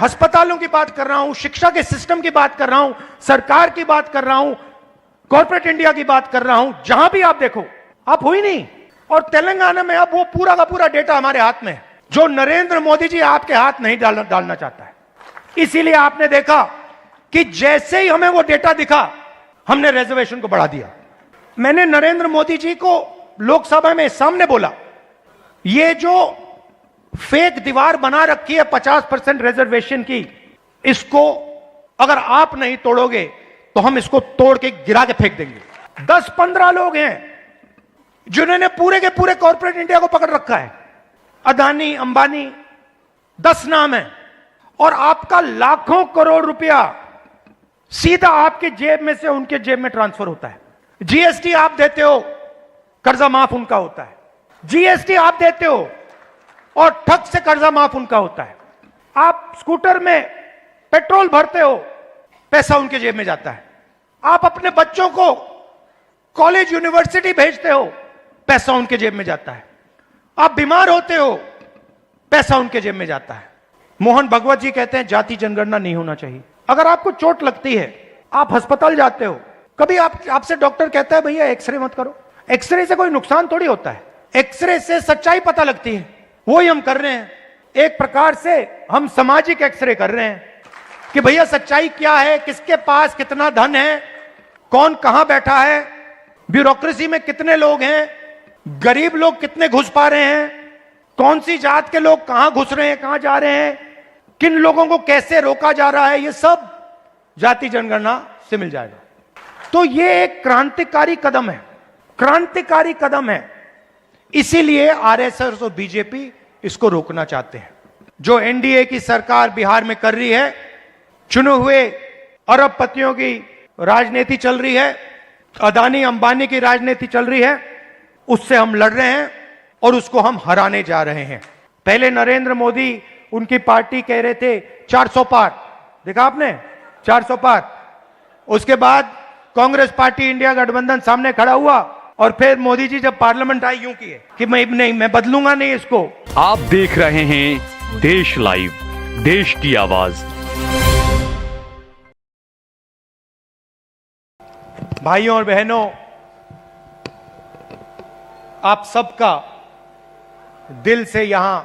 अस्पतालों की बात कर रहा हूं, शिक्षा के सिस्टम की बात कर रहा हूं, सरकार की बात कर रहा हूं, कॉर्पोरेट इंडिया की बात कर रहा हूं। जहां भी आप देखो, आप हुई नहीं। और तेलंगाना में अब वो पूरा का पूरा डेटा हमारे हाथ में है, जो नरेंद्र मोदी जी आपके हाथ नहीं डालना चाहता है। इसीलिए आपने देखा कि जैसे ही हमें वो डेटा दिखा, हमने रिजर्वेशन को बढ़ा दिया। मैंने नरेंद्र मोदी जी को लोकसभा में सामने बोला, ये जो फेक दीवार बना रखी है 50% रिजर्वेशन की, इसको अगर आप नहीं तोड़ोगे तो हम इसको तोड़ के गिरा के फेंक देंगे। 10-15 लोग हैं जिन्होंने पूरे के पूरे कॉर्पोरेट इंडिया को पकड़ रखा है, अदानी, अंबानी, 10 नाम है, और आपका लाखों करोड़ रुपया सीधा आपके जेब में से उनके जेब में ट्रांसफर होता है। जीएसटी आप देते हो, कर्जा माफ उनका होता है। जीएसटी आप देते हो और ठग से कर्जा माफ उनका होता है। आप स्कूटर में पेट्रोल भरते हो, पैसा उनके जेब में जाता है। आप अपने बच्चों को कॉलेज यूनिवर्सिटी भेजते हो, पैसा उनके जेब में जाता है। आप बीमार होते हो, पैसा उनके जेब में जाता है। मोहन भगवत जी कहते हैं जाति जनगणना नहीं होना चाहिए। अगर आपको चोट लगती है, आप अस्पताल जाते हो, कभी आपसे डॉक्टर कहता है भैया एक्सरे मत करो। एक्सरे से कोई नुकसान थोड़ी होता है, एक्सरे से सच्चाई पता लगती है। वही हम कर रहे हैं, एक प्रकार से हम सामाजिक एक्सरे कर रहे हैं कि भैया सच्चाई क्या है, किसके पास कितना धन है, कौन कहां बैठा है, ब्यूरोक्रेसी में कितने लोग हैं, गरीब लोग कितने घुस पा रहे हैं, कौन सी जात के लोग कहां घुस रहे हैं, कहां जा रहे हैं, किन लोगों को कैसे रोका जा रहा है, ये सब जाति जनगणना से मिल जाएगा। तो ये एक क्रांतिकारी कदम है, क्रांतिकारी कदम है। इसीलिए आरएसएस और बीजेपी इसको रोकना चाहते हैं। जो एनडीए की सरकार बिहार में कर रही है, चुने हुए अरबपतियों की राजनीति चल रही है, अदानी अंबानी की राजनीति चल रही है, उससे हम लड़ रहे हैं और उसको हम हराने जा रहे हैं। पहले नरेंद्र मोदी, उनकी पार्टी कह रहे थे 400 पार, देखा आपने 400 पार। उसके बाद कांग्रेस पार्टी इंडिया गठबंधन सामने खड़ा हुआ और फिर मोदी जी जब पार्लियामेंट आई यूं किए कि मैं बदलूंगा नहीं इसको। आप देख रहे हैं देश लाइव, देश की आवाज। भाइयों और बहनों, आप सबका दिल से यहां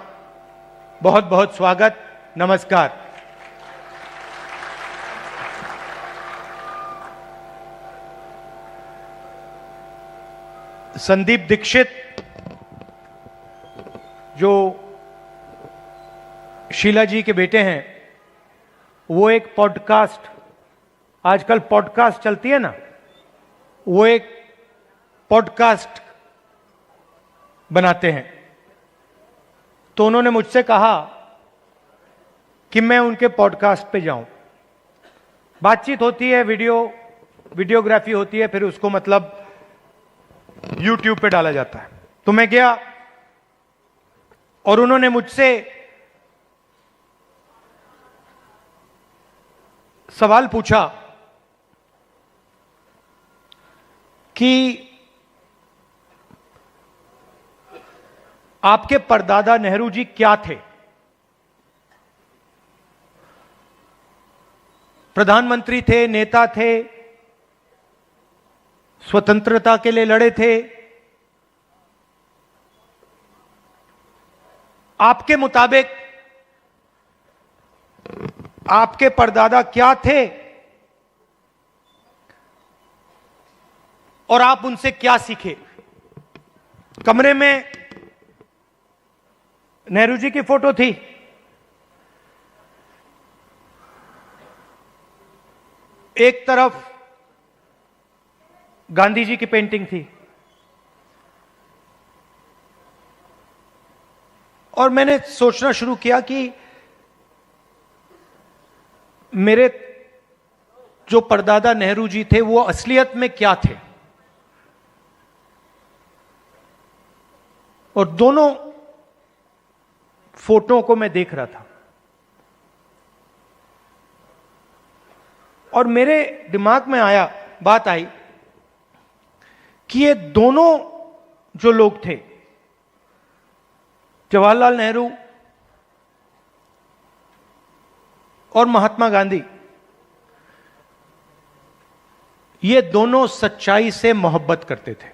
बहुत बहुत स्वागत, नमस्कार। संदीप दीक्षित, जो शीला जी के बेटे हैं, वो एक पॉडकास्ट, आजकल पॉडकास्ट चलती है ना, वो एक पॉडकास्ट बनाते हैं। तो उन्होंने मुझसे कहा कि मैं उनके पॉडकास्ट पे जाऊं। बातचीत होती है, वीडियोग्राफी होती है, फिर उसको मतलब YouTube पे डाला जाता है। तो मैं गया और उन्होंने मुझसे सवाल पूछा कि आपके परदादा नेहरू जी क्या थे? प्रधानमंत्री थे, नेता थे, स्वतंत्रता के लिए लड़े थे। आपके मुताबिक आपके परदादा क्या थे और आप उनसे क्या सीखे? कमरे में नेहरू जी की फोटो थी, एक तरफ गांधी जी की पेंटिंग थी, और मैंने सोचना शुरू किया कि मेरे जो परदादा नेहरू जी थे वो असलियत में क्या थे। और दोनों फोटो को मैं देख रहा था और मेरे दिमाग में बात आई कि ये दोनों जो लोग थे, जवाहरलाल नेहरू और महात्मा गांधी, ये दोनों सच्चाई से मोहब्बत करते थे।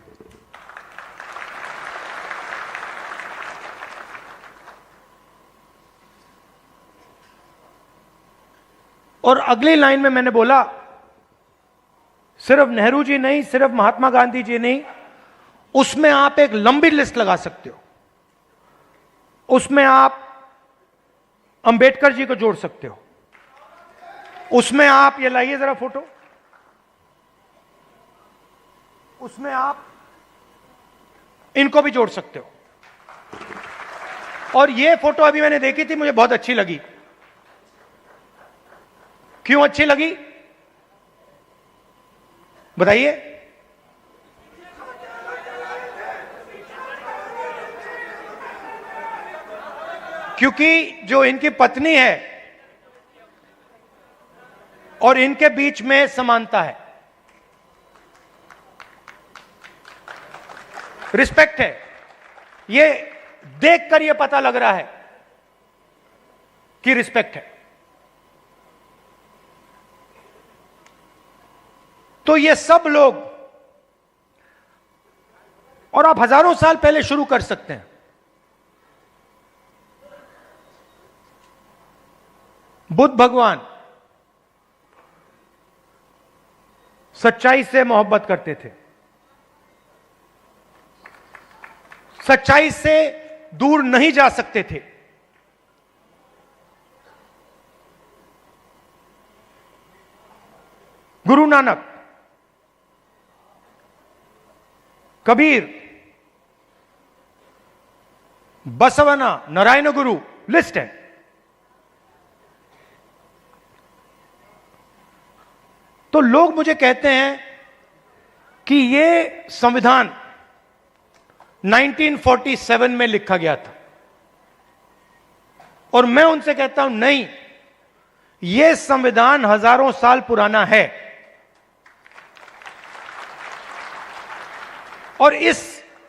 और अगली लाइन में मैंने बोला, सिर्फ नेहरू जी नहीं, सिर्फ महात्मा गांधी जी नहीं, उसमें आप एक लंबी लिस्ट लगा सकते हो। उसमें आप अंबेडकर जी को जोड़ सकते हो, उसमें आप, ये लाइए जरा फोटो, उसमें आप इनको भी जोड़ सकते हो। और ये फोटो अभी मैंने देखी थी, मुझे बहुत अच्छी लगी। क्यों अच्छी लगी बताइए? क्योंकि जो इनकी पत्नी है और इनके बीच में समानता है, रिस्पेक्ट है। ये देखकर ये पता लग रहा है कि रिस्पेक्ट है। तो ये सब लोग, और आप हजारों साल पहले शुरू कर सकते हैं। बुद्ध भगवान सच्चाई से मोहब्बत करते थे, सच्चाई से दूर नहीं जा सकते थे। गुरु नानक, कबीर, बसवना, नारायण गुरु, लिस्ट है। तो लोग मुझे कहते हैं कि ये संविधान 1947 में लिखा गया था, और मैं उनसे कहता हूं नहीं, यह संविधान हजारों साल पुराना है। और इस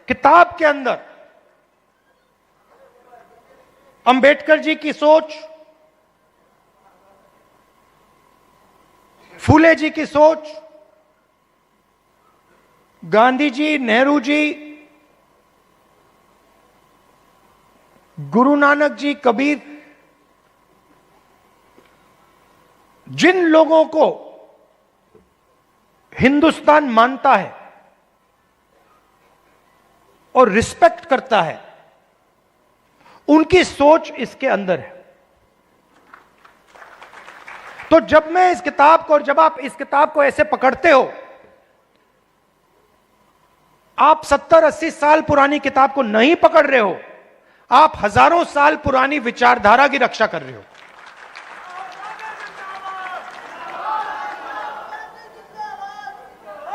किताब के अंदर अंबेडकर जी की सोच, फूले जी की सोच, गांधी जी, नेहरू जी, गुरु नानक जी, कबीर, जिन लोगों को हिंदुस्तान मानता है और रिस्पेक्ट करता है, उनकी सोच इसके अंदर है। तो जब मैं इस किताब को, और जब आप इस किताब को ऐसे पकड़ते हो, आप 70-80 साल पुरानी किताब को नहीं पकड़ रहे हो, आप हजारों साल पुरानी विचारधारा की रक्षा कर रहे हो।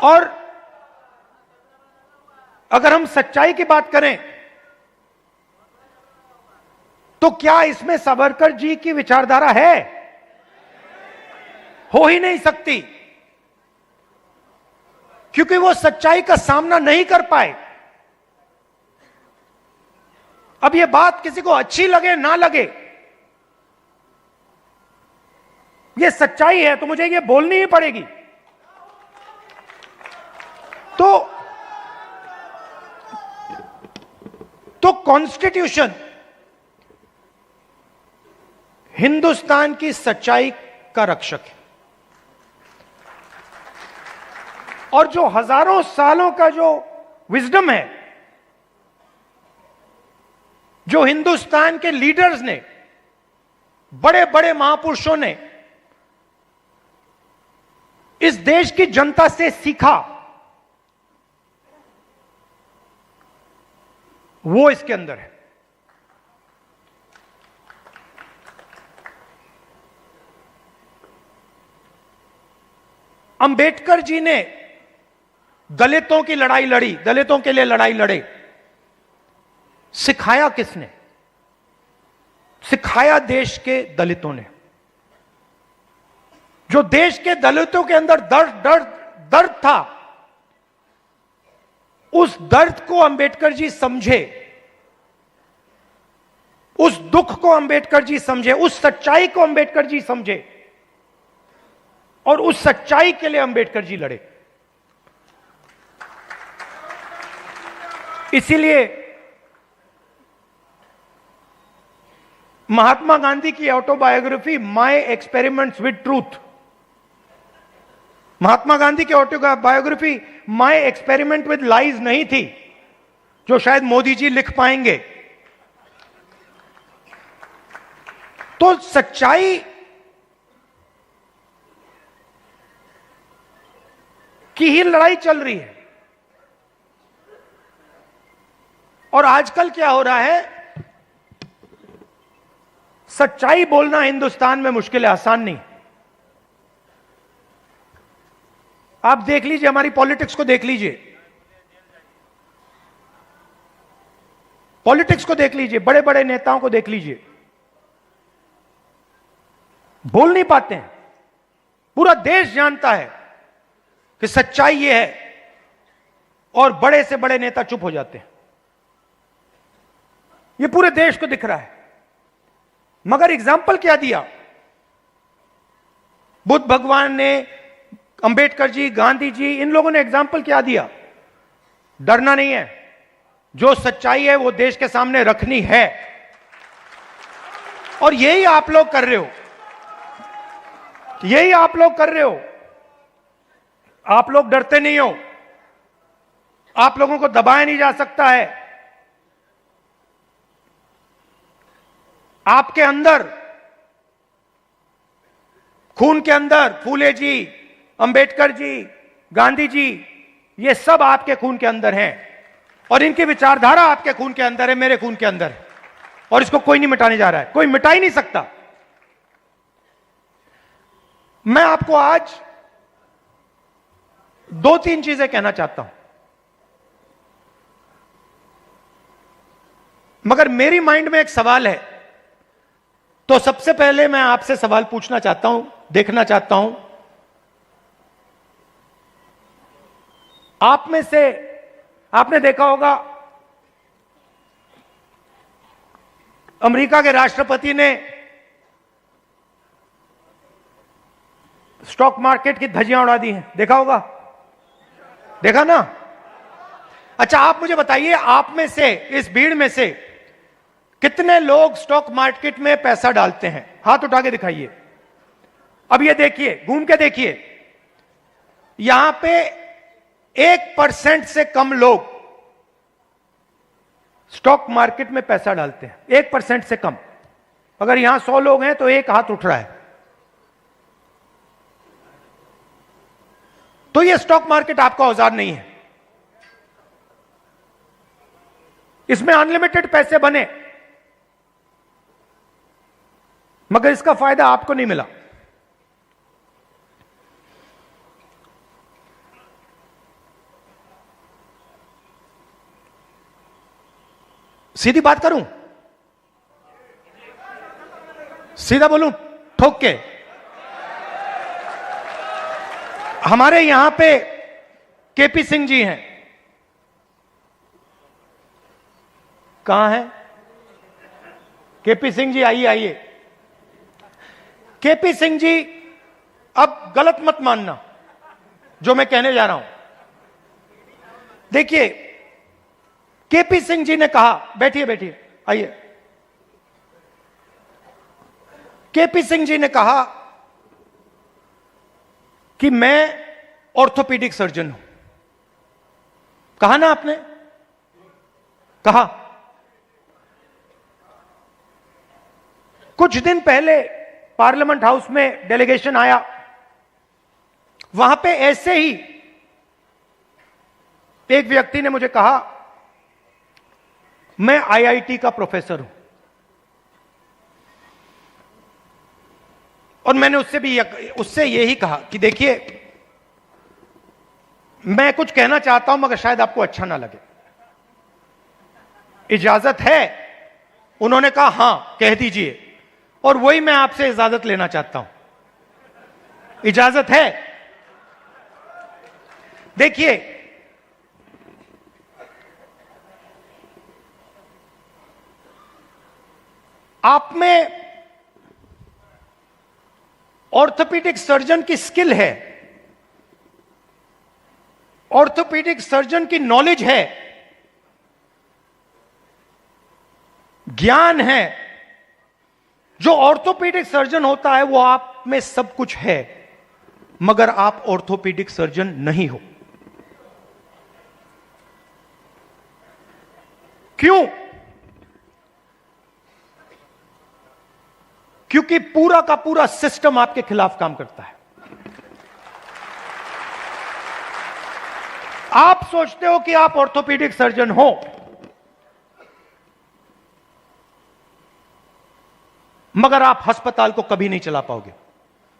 और अगर हम सच्चाई की बात करें तो क्या इसमें सावरकर जी की विचारधारा है? हो ही नहीं सकती, क्योंकि वो सच्चाई का सामना नहीं कर पाए। अब ये बात किसी को अच्छी लगे ना लगे, ये सच्चाई है, तो मुझे ये बोलनी ही पड़ेगी। तो कॉन्स्टिट्यूशन हिंदुस्तान की सच्चाई का रक्षक है, और जो हजारों सालों का जो विजडम है, जो हिंदुस्तान के लीडर्स ने, बड़े बड़े महापुरुषों ने इस देश की जनता से सीखा, वो इसके अंदर है। अंबेडकर जी ने दलितों की लड़ाई लड़ी, दलितों के लिए लड़ाई लड़े। सिखाया किसने? सिखाया देश के दलितों ने। जो देश के दलितों के अंदर दर्द था, उस दर्द को अंबेडकर जी समझे, उस दुख को अंबेडकर जी समझे, उस सच्चाई को अंबेडकर जी समझे और उस सच्चाई के लिए अंबेडकर जी लड़े। इसीलिए महात्मा गांधी की autobiography my experiments with truth, Mahatma Gandhi की autobiography my experiment with lies नहीं थी, जो शायद मोदी जी लिख पाएंगे। तो सच्चाई की ही लड़ाई चल रही है। और आजकल क्या हो रहा है, सच्चाई बोलना हिंदुस्तान में मुश्किल है, आसान नहीं। आप देख लीजिए, हमारी पॉलिटिक्स को देख लीजिए, पॉलिटिक्स को देख लीजिए, बड़े बड़े नेताओं को देख लीजिए, बोल नहीं पाते हैं। पूरा देश जानता है कि सच्चाई यह है और बड़े से बड़े नेता चुप हो जाते हैं। यह पूरे देश को दिख रहा है। मगर एग्जाम्पल क्या दिया? बुद्ध भगवान ने, अंबेडकर जी, गांधी जी, इन लोगों ने एग्जाम्पल क्या दिया? डरना नहीं है, जो सच्चाई है वो देश के सामने रखनी है। और यही आप लोग कर रहे हो, यही आप लोग कर रहे हो। आप लोग डरते नहीं हो, आप लोगों को दबाया नहीं जा सकता है। आपके अंदर, खून के अंदर फूले जी, अंबेडकर जी, गांधी जी, ये सब आपके खून के अंदर हैं और इनकी विचारधारा आपके खून के अंदर है, मेरे खून के अंदर है, और इसको कोई नहीं मिटाने जा रहा है, कोई मिटा ही नहीं सकता। मैं आपको आज दो तीन चीजें कहना चाहता हूं, मगर मेरी माइंड में एक सवाल है। तो सबसे पहले मैं आपसे सवाल पूछना चाहता हूं, देखना चाहता हूं, आप में से, आपने देखा होगा अमेरिका के राष्ट्रपति ने स्टॉक मार्केट की धज्जियां उड़ा दी हैं, देखा होगा, देखा ना? अच्छा, आप मुझे बताइए, आप में से, इस भीड़ में से कितने लोग स्टॉक मार्केट में पैसा डालते हैं? हाथ उठा के दिखाइए। अब ये देखिए, घूम के देखिए, यहां पे 1% से कम लोग स्टॉक मार्केट में पैसा डालते हैं, 1% से कम। अगर यहां 100 लोग हैं तो एक हाथ उठ रहा है। तो ये स्टॉक मार्केट आपका औजार नहीं है, इसमें अनलिमिटेड पैसे बने, मगर इसका फायदा आपको नहीं मिला। सीधी बात करूं, सीधा बोलूं, ठोक के, हमारे यहां पे केपी सिंह जी हैं, कहां हैं केपी सिंह जी? आइए आइए। केपी सिंह जी, अब गलत मत मानना जो मैं कहने जा रहा हूं। देखिए, केपी सिंह जी ने कहा, बैठिए बैठिए, आइए। केपी सिंह जी ने कहा कि मैं ऑर्थोपीडिक सर्जन हूं। कहा ना आपने? कहा। कुछ दिन पहले पार्लियामेंट हाउस में डेलीगेशन आया, वहां पे ऐसे ही एक व्यक्ति ने मुझे कहा, मैं आईआईटी का प्रोफेसर हूं। और मैंने उससे यही कहा कि देखिए, मैं कुछ कहना चाहता हूं मगर शायद आपको अच्छा ना लगे, इजाजत है? उन्होंने कहा हां, कह दीजिए। और वही मैं आपसे इजाजत लेना चाहता हूं, इजाजत है? देखिए, आप में ऑर्थोपेडिक सर्जन की स्किल है, ऑर्थोपेडिक सर्जन की नॉलेज है, ज्ञान है। जो ऑर्थोपेडिक सर्जन होता है वो आप में सब कुछ है, मगर आप ऑर्थोपेडिक सर्जन नहीं हो। क्यों? क्योंकि पूरा का पूरा सिस्टम आपके खिलाफ काम करता है। आप सोचते हो कि आप ऑर्थोपेडिक सर्जन हो, मगर आप अस्पताल को कभी नहीं चला पाओगे।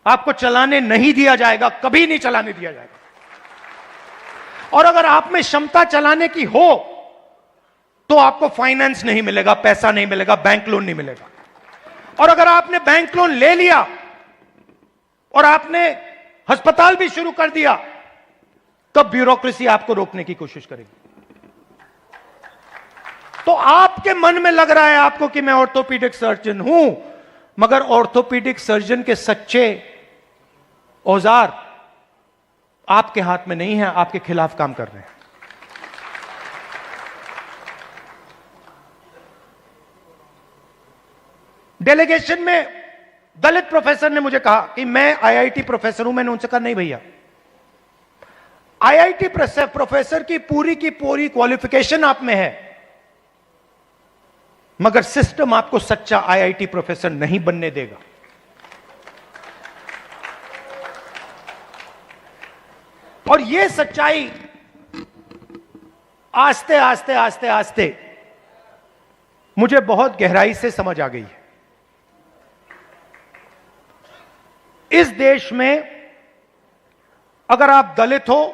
आपको चलाने नहीं दिया जाएगा, कभी नहीं चलाने दिया जाएगा। और अगर आप में क्षमता चलाने की हो तो आपको फाइनेंस नहीं मिलेगा, पैसा नहीं मिलेगा, बैंक लोन नहीं मिलेगा। और अगर आपने बैंक लोन ले लिया और आपने अस्पताल भी शुरू कर दिया, तब ब्यूरोक्रेसी आपको रोकने की कोशिश करेगी। तो आपके मन में लग रहा है आपको कि मैं ऑर्थोपेडिक सर्जन हूं, मगर ऑर्थोपेडिक सर्जन के सच्चे औजार आपके हाथ में नहीं है, आपके खिलाफ काम कर रहे हैं। डेलीगेशन में दलित प्रोफेसर ने मुझे कहा कि मैं आईआईटी प्रोफेसर हूं। मैंने उनसे कहा नहीं भैया, आईआईटी प्रोफेसर की पूरी क्वालिफिकेशन आप में है, मगर सिस्टम आपको सच्चा आईआईटी प्रोफेसर नहीं बनने देगा। और यह सच्चाई आस्ते आस्ते आस्ते आस्ते मुझे बहुत गहराई से समझ आ गई है। इस देश में अगर आप दलित हो,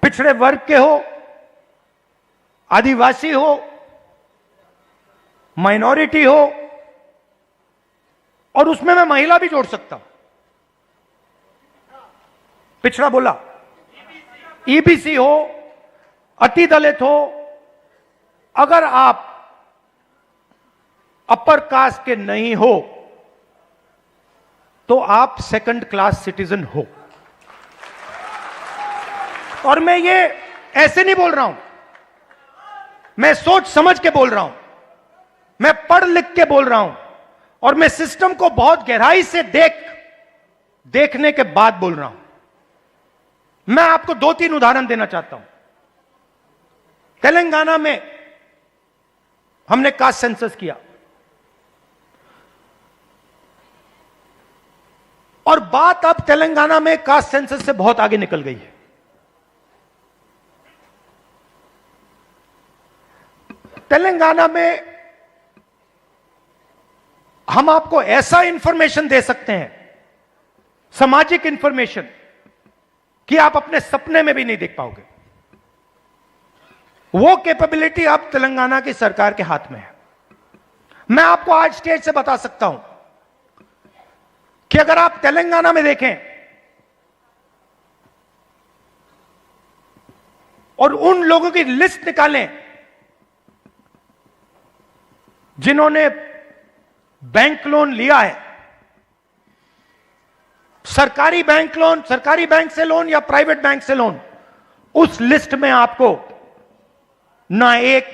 पिछड़े वर्ग के हो, आदिवासी हो, माइनॉरिटी हो, और उसमें मैं महिला भी जोड़ सकता हूं, पिछड़ा बोला, ईबीसी हो, अति दलित हो, अगर आप अपर कास्ट के नहीं हो तो आप सेकंड क्लास सिटीजन हो। और मैं ये ऐसे नहीं बोल रहा हूं, मैं सोच समझ के बोल रहा हूं, मैं पढ़ लिख के बोल रहा हूं, और मैं सिस्टम को बहुत गहराई से देखने के बाद बोल रहा हूं। मैं आपको 2-3 उदाहरण देना चाहता हूं। तेलंगाना में हमने कास्ट सेंसस किया, और बात अब तेलंगाना में कास्ट सेंसस से बहुत आगे निकल गई है। तेलंगाना में हम आपको ऐसा इंफॉर्मेशन दे सकते हैं, सामाजिक इंफॉर्मेशन, कि आप अपने सपने में भी नहीं देख पाओगे। वो कैपेबिलिटी अब तेलंगाना की सरकार के हाथ में है। मैं आपको आज स्टेज से बता सकता हूं कि अगर आप तेलंगाना में देखें और उन लोगों की लिस्ट निकालें जिन्होंने बैंक लोन लिया है, सरकारी बैंक लोन, सरकारी बैंक से लोन या प्राइवेट बैंक से लोन, उस लिस्ट में आपको ना एक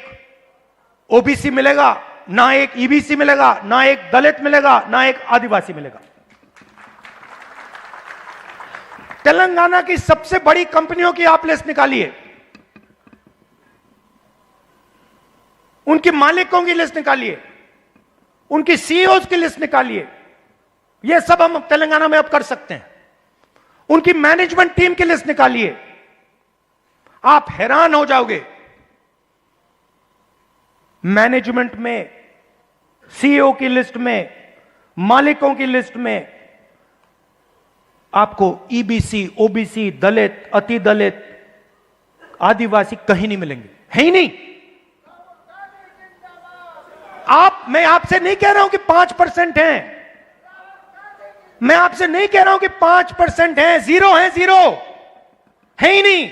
ओबीसी मिलेगा, ना एक ईबीसी मिलेगा, ना एक दलित मिलेगा, ना एक आदिवासी मिलेगा। तेलंगाना की सबसे बड़ी कंपनियों की आप लिस्ट निकालिए, उनके मालिकों की लिस्ट निकालिए, उनकी सीईओज की लिस्ट निकालिए। यह सब हम तेलंगाना में अब कर सकते हैं। उनकी मैनेजमेंट टीम की लिस्ट निकालिए, आप हैरान हो जाओगे। मैनेजमेंट में, सीईओ की लिस्ट में, मालिकों की लिस्ट में आपको ईबीसी, ओबीसी, दलित, अति दलित, आदिवासी कहीं नहीं मिलेंगे, है ही नहीं। मैं आपसे नहीं कह रहा हूं कि 5% हैं, मैं आपसे नहीं कह रहा हूं कि 5% हैं, 0 है, 0 है ही नहीं।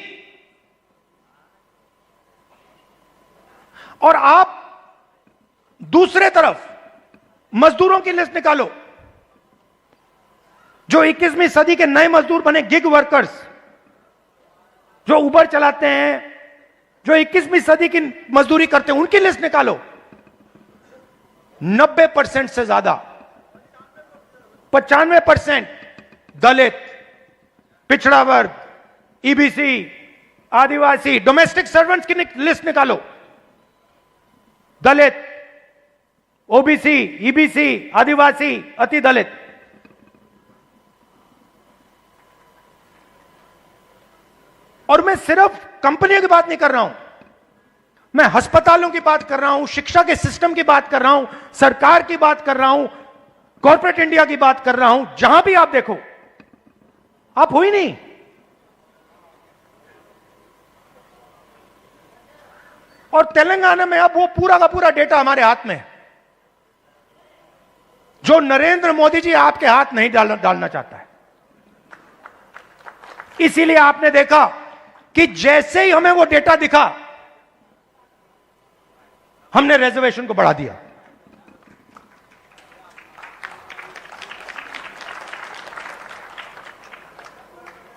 और आप दूसरे तरफ मजदूरों की लिस्ट निकालो, जो 21वीं सदी के नए मजदूर बने, गिग वर्कर्स, जो उबर चलाते हैं, जो 21वीं सदी की मजदूरी करते हैं, उनकी लिस्ट निकालो। 90% से ज्यादा, 95% दलित, पिछड़ा वर्ग, ईबीसी, आदिवासी, डोमेस्टिक सर्वेंट्स की लिस्ट निकालो। दलित, ओबीसी, ईबीसी, आदिवासी, अति दलित। और मैं सिर्फ कंपनियों की बात नहीं कर रहा हूं, मैं अस्पतालों की बात कर रहा हूं, शिक्षा के सिस्टम की बात कर रहा हूं, सरकार की बात कर रहा हूं, कॉर्पोरेट इंडिया की बात कर रहा हूं। जहां भी आप देखो, आप हुई नहीं। और तेलंगाना में अब वो पूरा का पूरा डेटा हमारे हाथ में है, जो नरेंद्र मोदी जी आपके हाथ नहीं डालना चाहता है। इसीलिए आपने देखा कि जैसे ही हमें वो डेटा दिखा, हमने रिजर्वेशन को बढ़ा दिया।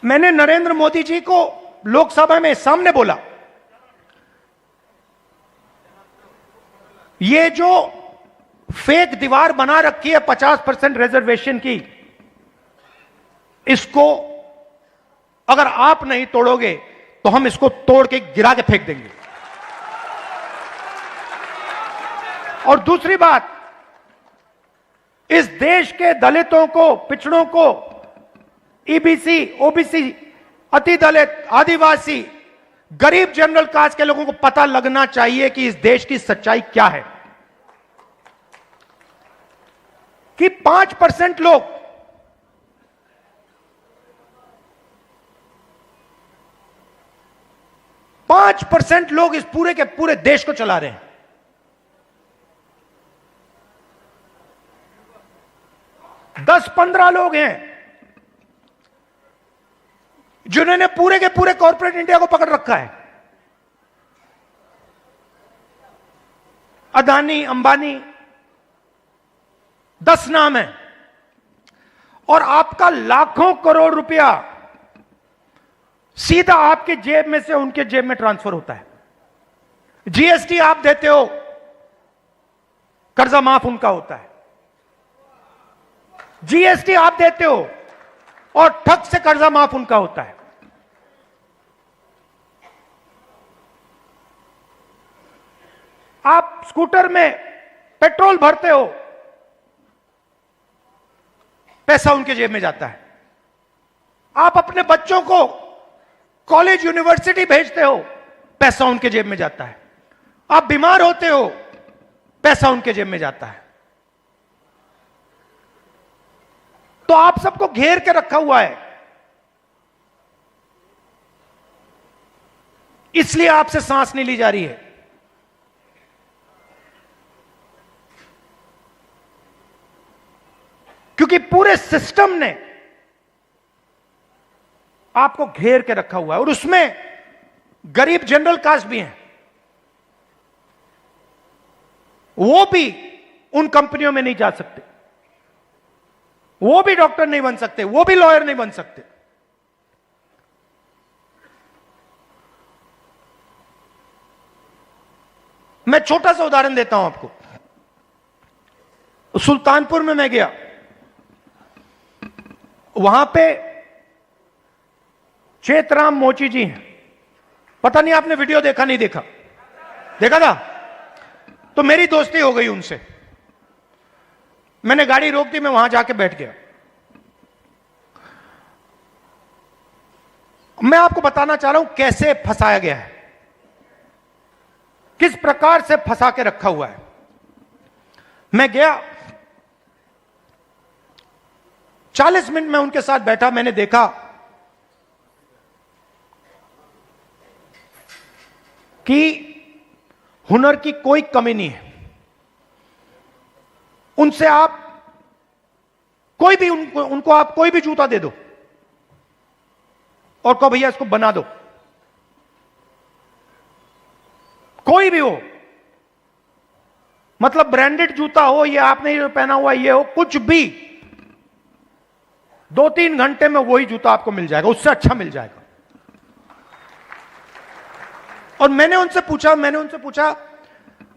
मैंने नरेंद्र मोदी जी को लोकसभा में सामने बोला, ये जो फेक दीवार बना रखी है 50% रिजर्वेशन की, इसको अगर आप नहीं तोड़ोगे तो हम इसको तोड़ के गिरा के फेंक देंगे। और दूसरी बात, इस देश के दलितों को, पिछड़ों को, ईबीसी, ओबीसी, अति दलित, आदिवासी, गरीब जनरल कास्ट के लोगों को पता लगना चाहिए कि इस देश की सच्चाई क्या है। कि 5% लोग इस पूरे के पूरे देश को चला रहे हैं। दस 15 लोग हैं जिन्होंने पूरे के पूरे कॉर्पोरेट इंडिया को पकड़ रखा है। अदानी, अंबानी, 10 नाम है। और आपका लाखों करोड़ रुपया सीधा आपके जेब में से उनके जेब में ट्रांसफर होता है। जीएसटी आप देते हो, कर्जा माफ उनका होता है। जीएसटी आप देते हो और ठग से कर्जा माफ उनका होता है। आप स्कूटर में पेट्रोल भरते हो, पैसा उनके जेब में जाता है। आप अपने बच्चों को कॉलेज, यूनिवर्सिटी भेजते हो, पैसा उनके जेब में जाता है। आप बीमार होते हो, पैसा उनके जेब में जाता है। तो आप सबको घेर के रखा हुआ है। इसलिए आपसे सांस नहीं ली जा रही है। क्योंकि पूरे सिस्टम ने आपको घेर के रखा हुआ है। और उसमें गरीब जनरल कास्ट भी हैं, वो भी उन कंपनियों में नहीं जा सकते, वो भी डॉक्टर नहीं बन सकते, वो भी लॉयर नहीं बन सकते। मैं छोटा सा उदाहरण देता हूं आपको। सुल्तानपुर में मैं गया, वहां पे चेतराम मोची जी हैं। पता नहीं आपने वीडियो देखा नहीं देखा? देखा था? तो मेरी दोस्ती हो गई उनसे। मैंने गाड़ी रोक दी, मैं वहां जाके बैठ गया। मैं आपको बताना चाह रहा हूं कैसे फंसाया गया है, किस प्रकार से फंसा के रखा हुआ है। मैं गया, 40 मिनट में उनके साथ बैठा। मैंने देखा कि हुनर की कोई कमी नहीं है। उनसे आप कोई भी उनको आप कोई भी जूता दे दो और कहो भैया इसको बना दो, कोई भी हो, मतलब ब्रांडेड जूता हो, ये आपने जो पहना हुआ ये हो, कुछ भी 2-3 घंटे में वही जूता आपको मिल जाएगा, उससे अच्छा मिल जाएगा। और मैंने उनसे पूछा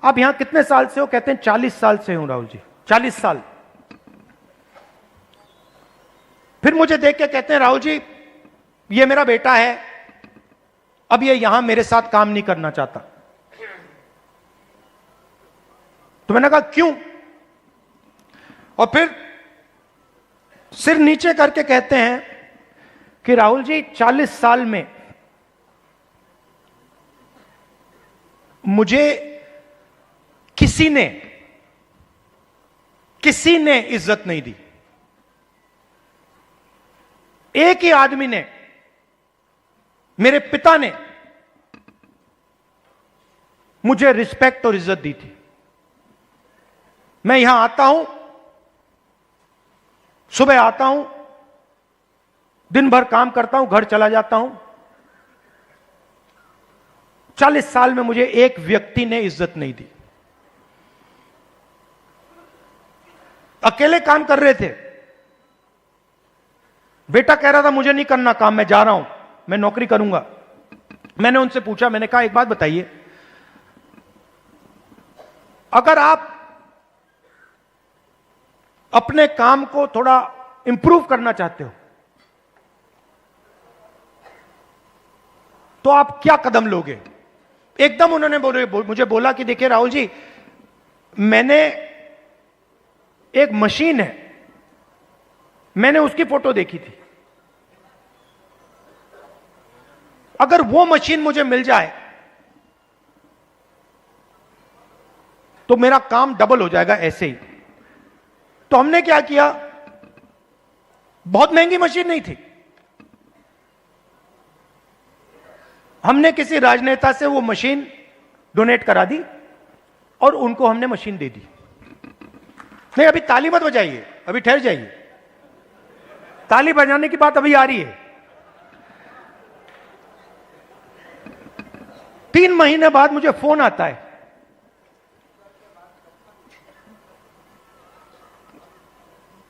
आप यहां कितने साल से हो? कहते हैं 40 साल से हूं राहुल जी, 40 साल। फिर मुझे देख के कहते हैं राहुल जी ये मेरा बेटा है, अब ये यहां मेरे साथ काम नहीं करना चाहता। तो मैंने कहा क्यों? और फिर सिर नीचे करके कहते हैं कि राहुल जी 40 साल में मुझे किसी ने इज्जत नहीं दी। एक ही आदमी ने, मेरे पिता ने मुझे रिस्पेक्ट और इज्जत दी थी। मैं यहां आता हूं, सुबह आता हूं, दिन भर काम करता हूं, घर चला जाता हूं। 40 साल में मुझे एक व्यक्ति ने इज्जत नहीं दी। अकेले काम कर रहे थे, बेटा कह रहा था मुझे नहीं करना काम, मैं जा रहा हूं, मैं नौकरी करूंगा। मैंने उनसे पूछा, मैंने कहा एक बात बताइए, अगर आप अपने काम को थोड़ा इंप्रूव करना चाहते हो तो आप क्या कदम लोगे? एकदम उन्होंने मुझे बोला कि देखिए राहुल जी, मैंने एक मशीन है, मैंने उसकी फोटो देखी थी, अगर वो मशीन मुझे मिल जाए तो मेरा काम डबल हो जाएगा ऐसे ही। तो हमने क्या किया, बहुत महंगी मशीन नहीं थी, हमने किसी राजनेता से वो मशीन डोनेट करा दी और उनको हमने मशीन दे दी। नहीं अभी ताली मत बजाइए, अभी ठहर जाइए, ताली बजाने की बात अभी आ रही है। 3 महीने बाद मुझे फोन आता है,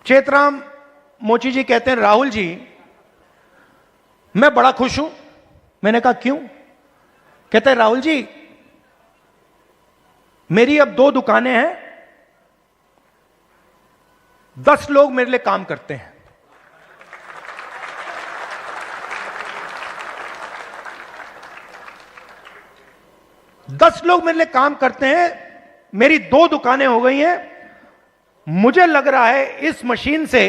चेतराम मोची जी कहते हैं राहुल जी मैं बड़ा खुश हूं। मैंने कहा क्यों? कहते हैं राहुल जी मेरी अब 2 दुकानें हैं, 10 लोग मेरे लिए काम करते हैं। दस लोग मेरे लिए काम करते हैं, मेरी 2 दुकानें हो गई हैं। मुझे लग रहा है इस मशीन से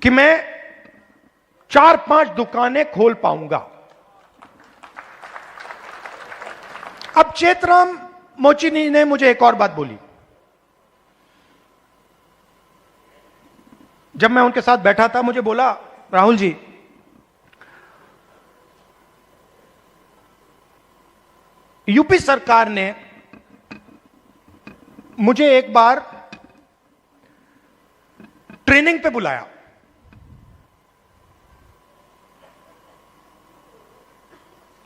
कि मैं 4-5 दुकानें खोल पाऊंगा। अब चेतराम मोची ने मुझे एक और बात बोली। जब मैं उनके साथ बैठा था, मुझे बोला राहुल जी यूपी सरकार ने मुझे एक बार ट्रेनिंग पे बुलाया,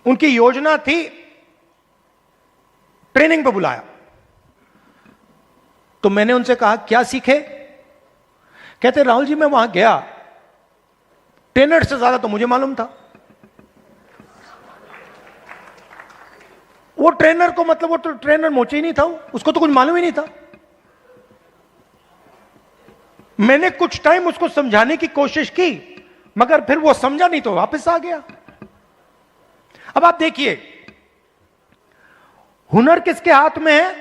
उनकी योजना थी ट्रेनिंग पे बुलाया। तो मैंने उनसे कहा क्या सीखे? कहते राहुल जी मैं वहां गया, ट्रेनर से ज्यादा तो मुझे मालूम था। वो ट्रेनर को मतलब वो तो ट्रेनर मोची नहीं था, उसको तो कुछ मालूम ही नहीं था। मैंने कुछ टाइम उसको समझाने की कोशिश की, मगर फिर वो समझा नहीं तो वापस आ गया। अब आप देखिए हुनर किसके हाथ में है?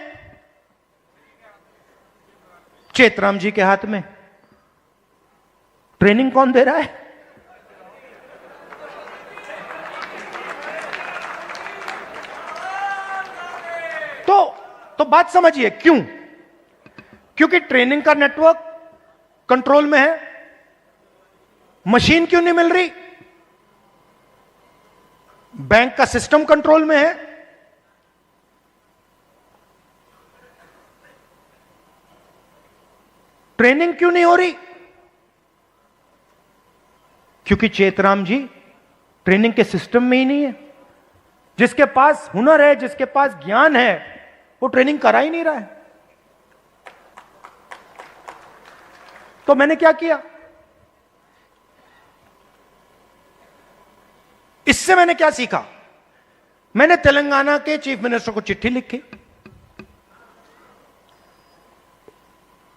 चेतराम जी के हाथ में। ट्रेनिंग कौन दे रहा है? तो बात समझिए क्यों? क्योंकि ट्रेनिंग का नेटवर्क कंट्रोल में है। मशीन क्यों नहीं मिल रही? बैंक का सिस्टम कंट्रोल में है। ट्रेनिंग क्यों नहीं हो रही? क्योंकि चेतराम जी ट्रेनिंग के सिस्टम में ही नहीं है। जिसके पास हुनर है, जिसके पास ज्ञान है, वो ट्रेनिंग करा ही नहीं रहा है। तो मैंने क्या किया, इससे मैंने क्या सीखा, मैंने तेलंगाना के चीफ मिनिस्टर को चिट्ठी लिखी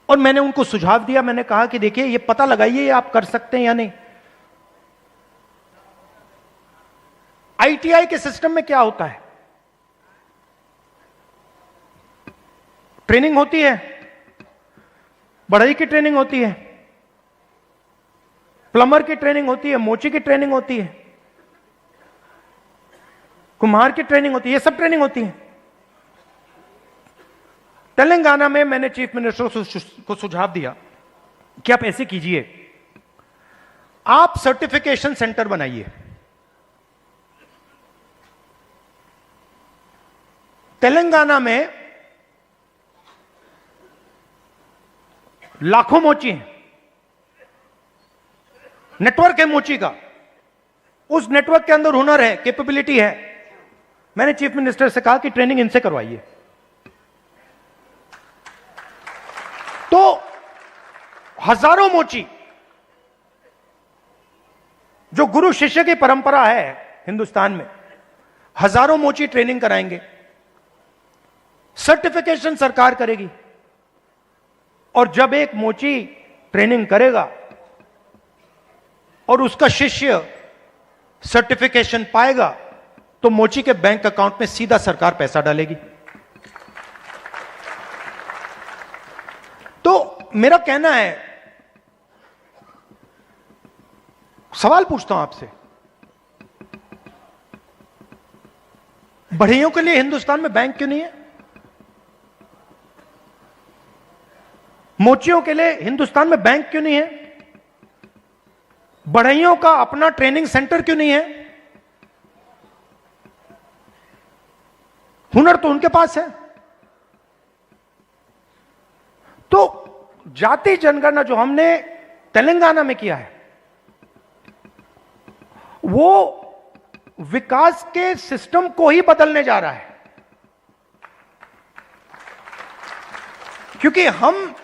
और मैंने उनको सुझाव दिया। मैंने कहा कि देखिए, ये पता लगाइए आप कर सकते हैं या नहीं। आईटीआई के सिस्टम में क्या होता है, ट्रेनिंग होती है, बढ़ई की ट्रेनिंग होती है, प्लम्बर की ट्रेनिंग होती है, मोची की ट्रेनिंग होती है, कुम्हार की ट्रेनिंग होती है, ये सब ट्रेनिंग होती है। तेलंगाना में मैंने चीफ मिनिस्टर को सुझाव दिया कि आप ऐसे कीजिए, आप सर्टिफिकेशन सेंटर बनाइए। तेलंगाना में लाखों मोची हैं, नेटवर्क है मोची का, उस नेटवर्क के अंदर हुनर है, कैपेबिलिटी है। मैंने चीफ मिनिस्टर से कहा कि ट्रेनिंग इनसे करवाइए। तो हजारों मोची, जो गुरु शिष्य की परंपरा है हिंदुस्तान में, हजारों मोची ट्रेनिंग कराएंगे, सर्टिफिकेशन सरकार करेगी। और जब एक मोची ट्रेनिंग करेगा और उसका शिष्य सर्टिफिकेशन पाएगा, तो मोची के बैंक अकाउंट में सीधा सरकार पैसा डालेगी। तो मेरा कहना है, सवाल पूछता हूं आपसे, बढ़इयों के लिए हिंदुस्तान में बैंक क्यों नहीं है? मोचियों के लिए हिंदुस्तान में बैंक क्यों नहीं है? बढ़इयों का अपना ट्रेनिंग सेंटर क्यों नहीं है? हुनर तो उनके पास है। तो जाति जनगणना जो हमने तेलंगाना में किया है, वो विकास के सिस्टम को ही बदलने जा रहा है। क्योंकि हम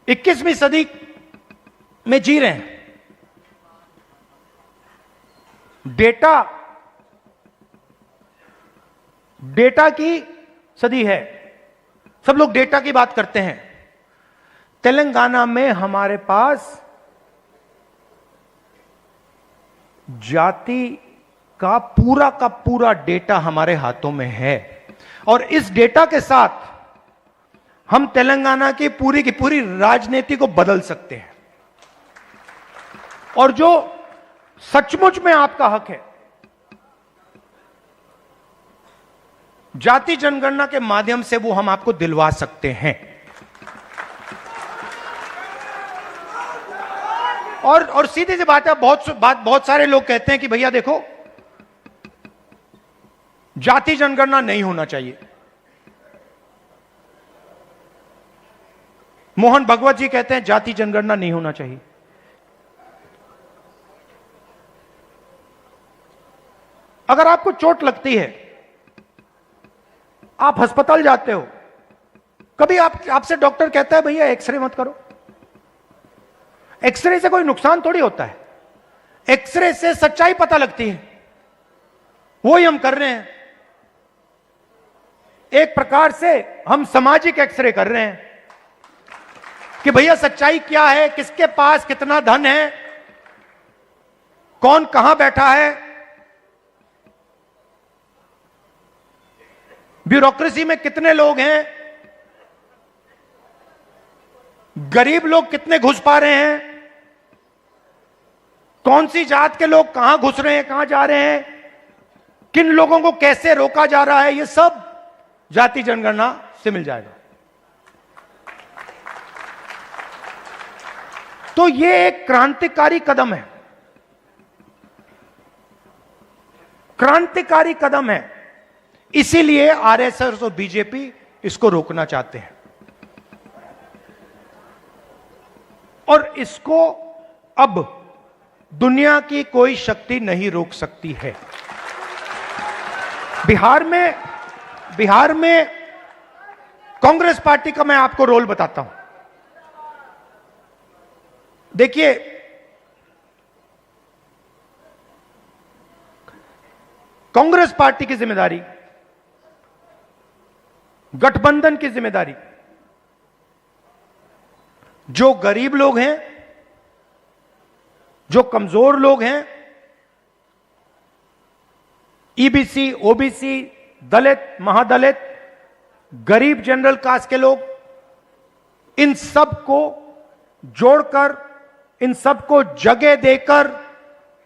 21वीं सदी में जी रहे हैं। डेटा की सदी है, सब लोग डेटा की बात करते हैं। तेलंगाना में हमारे पास जाति का पूरा डेटा हमारे हाथों में है, और इस डेटा के साथ हम तेलंगाना की पूरी राजनीति को बदल सकते हैं। और जो सचमुच में आपका हक है, जाति जनगणना के माध्यम से वो हम आपको दिलवा सकते हैं। और सीधी सी बात है, बहुत सारे लोग कहते हैं कि भैया देखो, जाति जनगणना नहीं होना चाहिए। मोहन भगवत जी कहते हैं जाति जनगणना नहीं होना चाहिए। अगर आपको चोट लगती है, आप अस्पताल जाते हो, कभी आपसे डॉक्टर कहता है भैया एक्सरे मत करो। एक्सरे से कोई नुकसान थोड़ी होता है, एक्सरे से सच्चाई पता लगती है। वही हम कर रहे हैं, एक प्रकार से हम सामाजिक एक्सरे कर रहे हैं कि भैया सच्चाई क्या है, किसके पास कितना धन है, कौन कहां बैठा है, ब्यूरोक्रेसी में कितने लोग हैं, गरीब लोग कितने घुस पा रहे हैं, कौन सी जात के लोग कहां घुस रहे हैं, कहां जा रहे हैं, किन लोगों को कैसे रोका जा रहा है, ये सब जाति जनगणना से मिल जाएगा। तो ये एक क्रांतिकारी कदम है, क्रांतिकारी कदम है। इसीलिए आरएसएस और बीजेपी इसको रोकना चाहते हैं, और इसको अब दुनिया की कोई शक्ति नहीं रोक सकती है। बिहार में बिहार में कांग्रेस पार्टी का मैं आपको रोल बताता हूं। देखिए, कांग्रेस पार्टी की जिम्मेदारी, गठबंधन की जिम्मेदारी, जो गरीब लोग हैं, जो कमजोर लोग हैं, ईबीसी, ओबीसी, दलित, महादलित, गरीब जनरल कास्ट के लोग, इन सब को जोड़कर, इन सबको जगह देकर,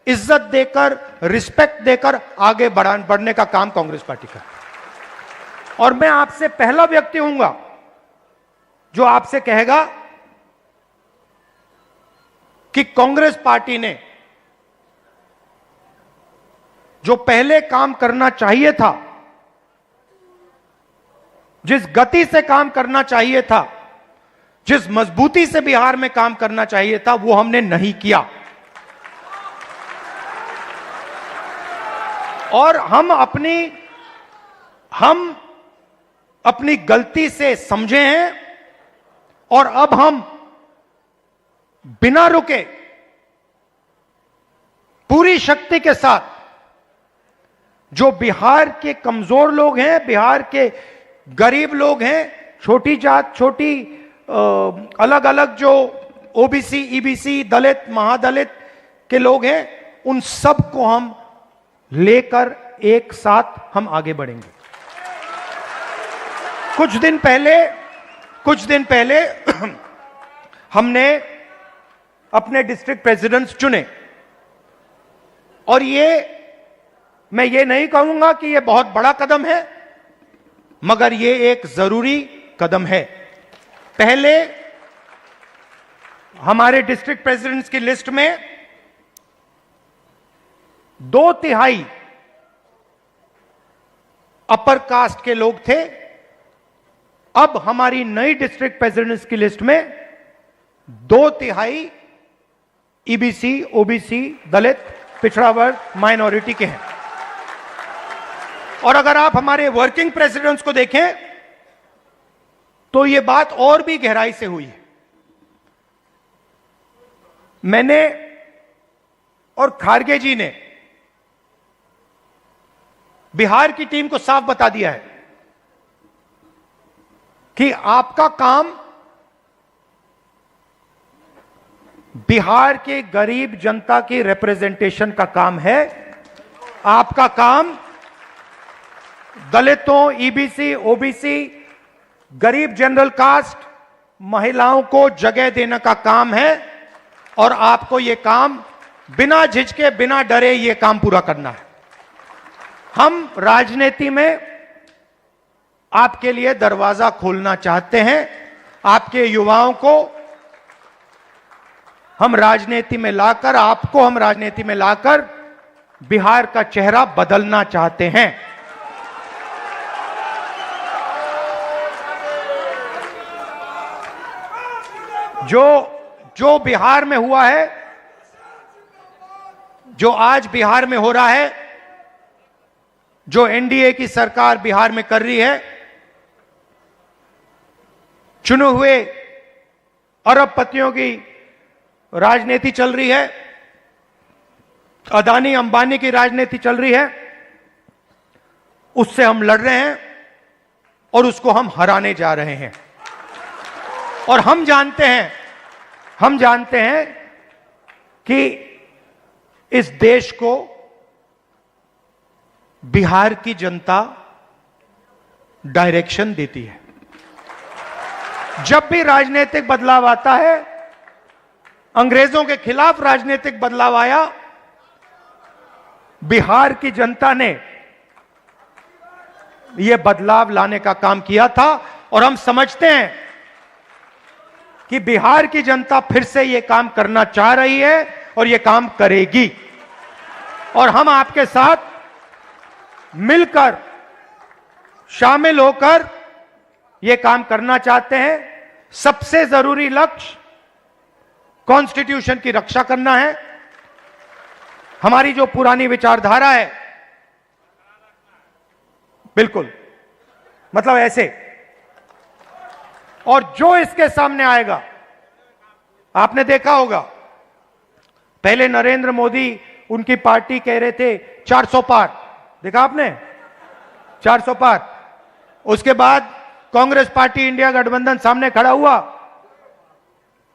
इज्जत देकर, रिस्पेक्ट देकर आगे बढ़ने का काम कांग्रेस पार्टी का है। और मैं आपसे पहला व्यक्ति हूंगा जो आपसे कहेगा कि कांग्रेस पार्टी ने जो पहले काम करना चाहिए था, जिस गति से काम करना चाहिए था, जिस मजबूती से बिहार में काम करना चाहिए था, वो हमने नहीं किया। और हम अपनी गलती से समझे हैं और अब हम बिना रुके पूरी शक्ति के साथ जो बिहार के कमजोर लोग हैं, बिहार के गरीब लोग हैं, छोटी जात, छोटी अलग अलग जो ओबीसी, ईबीसी, दलित, महादलित के लोग हैं, उन सब को हम लेकर एक साथ हम आगे बढ़ेंगे। कुछ दिन पहले हमने अपने डिस्ट्रिक्ट प्रेसिडेंट्स चुने और मैं ये नहीं कहूंगा कि ये बहुत बड़ा कदम है, मगर ये एक जरूरी कदम है। पहले हमारे डिस्ट्रिक्ट प्रेसिडेंट्स की लिस्ट में 2/3 अपर कास्ट के लोग थे। अब हमारी नई डिस्ट्रिक्ट प्रेसिडेंट्स की लिस्ट में 2/3 ईबीसी, ओबीसी, दलित, पिछड़ा वर्ग, माइनॉरिटी के हैं। और अगर आप हमारे वर्किंग प्रेसिडेंट्स को देखें तो यह बात और भी गहराई से हुई है। मैंने और खारगे जी ने बिहार की टीम को साफ बता दिया है कि आपका काम बिहार के गरीब जनता की रिप्रेजेंटेशन का काम है। आपका काम दलितों, ईबीसी, ओबीसी, गरीब जनरल कास्ट, महिलाओं को जगह देने का काम है और आपको यह काम बिना झिझके, बिना डरे यह काम पूरा करना है। हम राजनीति में आपके लिए दरवाजा खोलना चाहते हैं। आपके युवाओं को हम राजनीति में लाकर, आपको हम राजनीति में लाकर बिहार का चेहरा बदलना चाहते हैं। जो बिहार में हुआ है, जो आज बिहार में हो रहा है, जो एनडीए की सरकार बिहार में कर रही है, चुने हुए अरबपतियों की राजनीति चल रही है, अदानी अंबानी की राजनीति चल रही है, उससे हम लड़ रहे हैं और उसको हम हराने जा रहे हैं। और हम जानते हैं कि इस देश को बिहार की जनता डायरेक्शन देती है। जब भी राजनीतिक बदलाव आता है, अंग्रेजों के खिलाफ राजनीतिक बदलाव आया, बिहार की जनता ने यह बदलाव लाने का काम किया था और हम समझते हैं कि बिहार की जनता फिर से यह काम करना चाह रही है और यह काम करेगी। और हम आपके साथ मिलकर, शामिल होकर यह काम करना चाहते हैं। सबसे जरूरी लक्ष्य कॉन्स्टिट्यूशन की रक्षा करना है। हमारी जो पुरानी विचारधारा है, बिल्कुल मतलब ऐसे। और जो इसके सामने आएगा, आपने देखा होगा पहले नरेंद्र मोदी उनकी पार्टी कह रहे थे 400 पार, देखा आपने 400 पार। उसके बाद कांग्रेस पार्टी इंडिया गठबंधन सामने खड़ा हुआ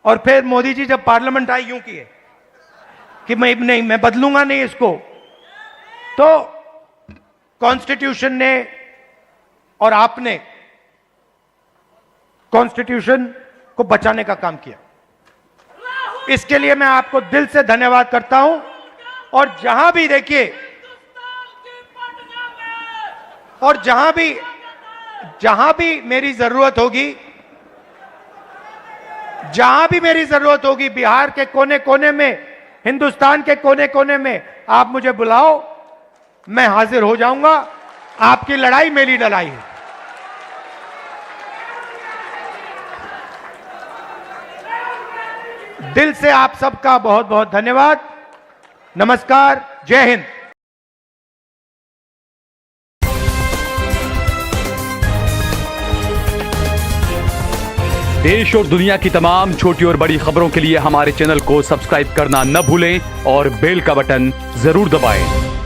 और फिर मोदी जी जब पार्लियामेंट आई यूं किए कि मैं बदलूंगा नहीं इसको। तो कॉन्स्टिट्यूशन ने और आपने कॉन्स्टिट्यूशन को बचाने का काम किया, इसके लिए मैं आपको दिल से धन्यवाद करता हूं। और जहां भी देखिए, और जहां भी मेरी जरूरत होगी, बिहार के कोने कोने में, हिंदुस्तान के कोने कोने में आप मुझे बुलाओ, मैं हाजिर हो जाऊंगा। आपकी लड़ाई मेरी लड़ाई है। दिल से आप सबका बहुत बहुत धन्यवाद। नमस्कार, जय हिंद। देश और दुनिया की तमाम छोटी और बड़ी खबरों के लिए हमारे चैनल को सब्सक्राइब करना न भूलें और बेल का बटन जरूर दबाएं।